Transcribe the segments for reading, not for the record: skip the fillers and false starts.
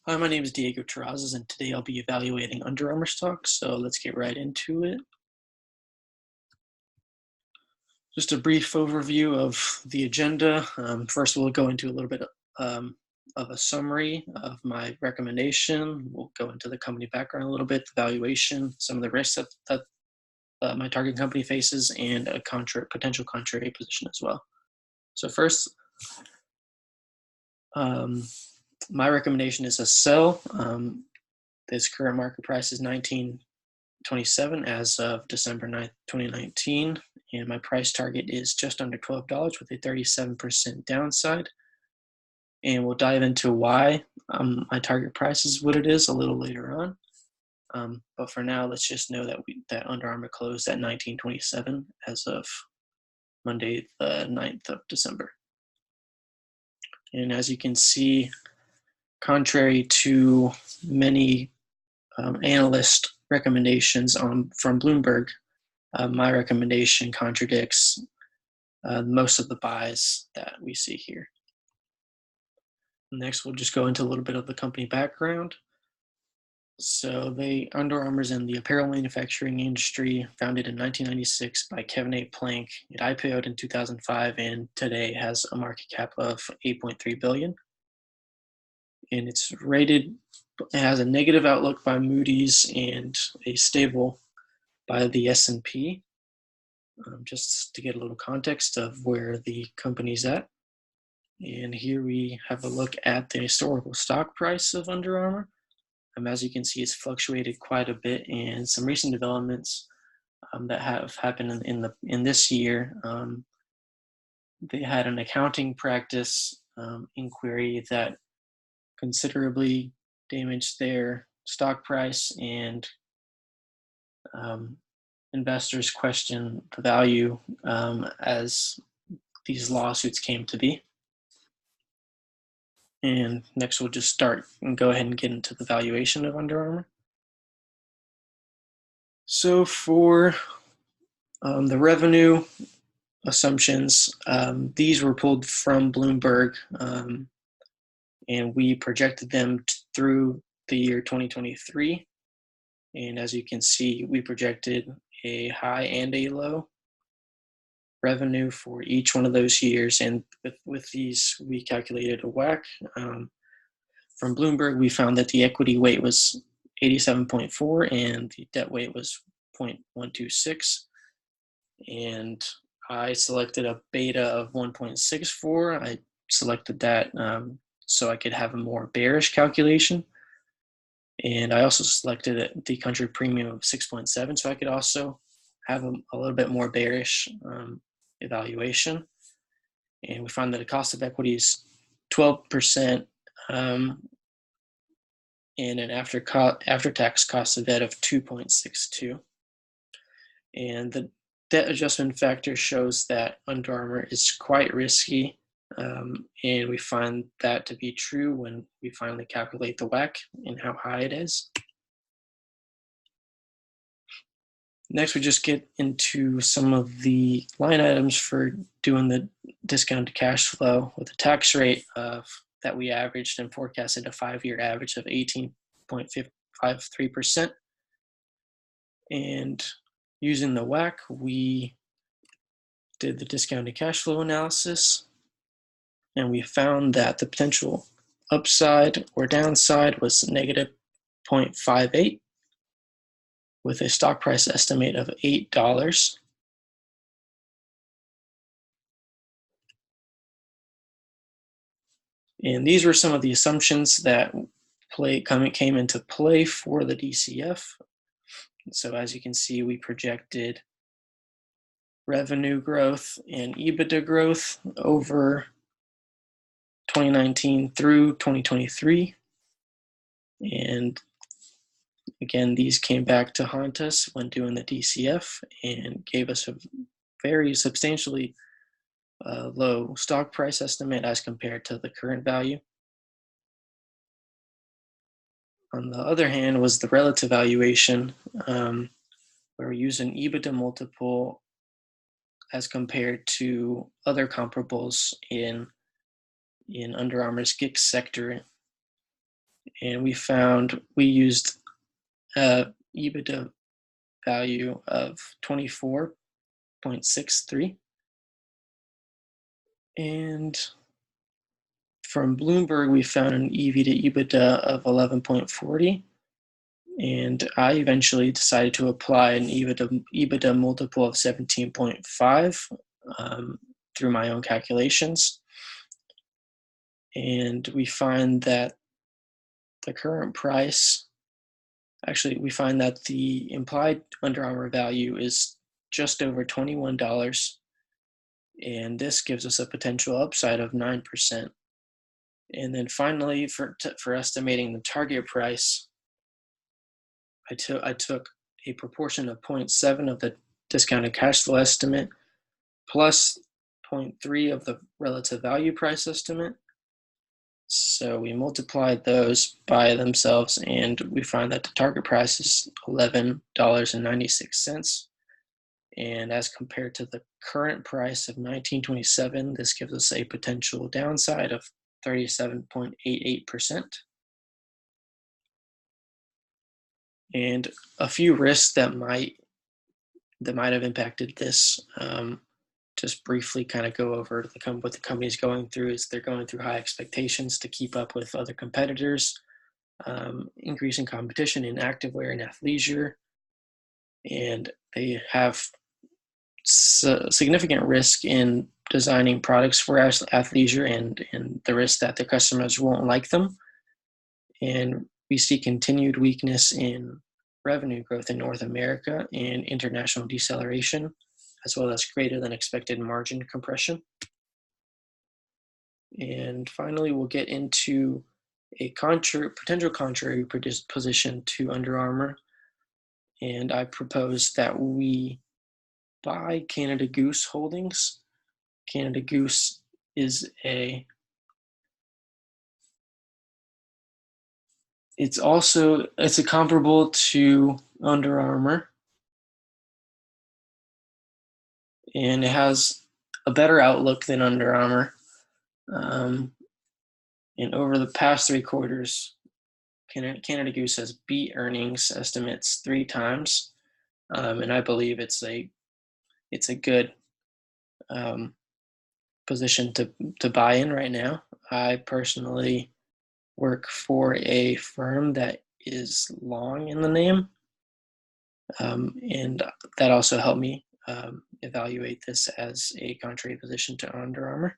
Hi, my name is Diego Terrazas, and today I'll be evaluating Under Armour stock. So let's get right into it. Just a brief overview of the agenda. First, we'll go into a little bit of a summary of my recommendation. We'll go into the company background a little bit, the valuation, some of the risks that my target company faces, and a potential contrary position as well. So first, my recommendation is a sell. This current market price is 19.27 as of December 9th, 2019, and my price target is just under $12 with a 37% downside. And we'll dive into why my target price is what it is a little later on. But for now, let's just know that Under Armour closed at 19.27 as of Monday, the 9th of December. And as you can see, contrary to many analyst recommendations from Bloomberg, my recommendation contradicts most of the buys that we see here. Next, we'll just go into a little bit of the company background. So Under Armour's in the apparel manufacturing industry, founded in 1996 by Kevin A. Plank. It IPO'd in 2005 and today has a market cap of $8.3 billion. And it has a negative outlook by Moody's and a stable by the S&P. Just to get a little context of where the company's at. And here we have a look at the historical stock price of Under Armour. As you can see, it's fluctuated quite a bit, and some recent developments that have happened in this year. They had an accounting practice inquiry that considerably damaged their stock price, and investors question the value as these lawsuits came to be. And next we'll just start and go ahead and get into the valuation of Under Armour. So for the revenue assumptions, these were pulled from Bloomberg, and we projected them through the year 2023. And as you can see, we projected a high and a low revenue for each one of those years. And with these, we calculated a WACC. From Bloomberg, we found that the equity weight was 87.4 and the debt weight was 0.126. And I selected a beta of 1.64. I selected that so I could have a more bearish calculation. And I also selected the country premium of 6.7, so I could also have a little bit more bearish evaluation. And we found that the cost of equity is 12%, and an after-tax cost of debt of 2.62. And the debt adjustment factor shows that Under Armour is quite risky, and we find that to be true when we finally calculate the WACC and how high it is. Next, we just get into some of the line items for doing the discounted cash flow with a tax rate that we averaged and forecasted a 5-year average of 18.53%. And using the WACC, we did the discounted cash flow analysis, and we found that the potential upside or downside was negative 0.58 with a stock price estimate of $8. And these were some of the assumptions that came into play for the DCF. So as you can see, we projected revenue growth and EBITDA growth over 2019 through 2023. And again, these came back to haunt us when doing the DCF and gave us a very substantially low stock price estimate as compared to the current value. On the other hand was the relative valuation, where we use an EBITDA multiple as compared to other comparables in Under Armour's GIC sector. and we used EBITDA value of 24.63, and from Bloomberg we found an EV to EBITDA of 11.40, and I eventually decided to apply an EBITDA multiple of 17.5 through my own calculations, and we find that the current price actually, we find that the implied Under Armour value is just over $21, and this gives us a potential upside of 9%. And then finally, for estimating the target price, I took a proportion of 0.7 of the discounted cash flow estimate plus 0.3 of the relative value price estimate. So we multiplied those by themselves, and we find that the target price is $11.96. And as compared to the current price of $19.27, this gives us a potential downside of 37.88%. And a few risks that might have impacted this. Just briefly kind of go over what the company is going through is they're going through high expectations to keep up with other competitors, increasing competition in activewear and athleisure, and they have significant risk in designing products for athleisure and the risk that the customers won't like them. And we see continued weakness in revenue growth in North America and international deceleration, as well as greater than expected margin compression. And finally, we'll get into a potential contrary position to Under Armour. And I propose that we buy Canada Goose Holdings. Canada Goose is it's a comparable to Under Armour, and it has a better outlook than Under Armour. And over the past 3 quarters, Canada Goose has beat earnings estimates 3 times, and I believe it's a good position to buy in right now. I personally work for a firm that is long in the name, and that also helped me evaluate this as a contrary position to Under Armour.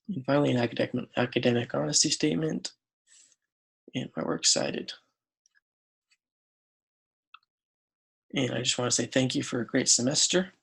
And finally, an academic honesty statement, and my works cited. And I just want to say thank you for a great semester.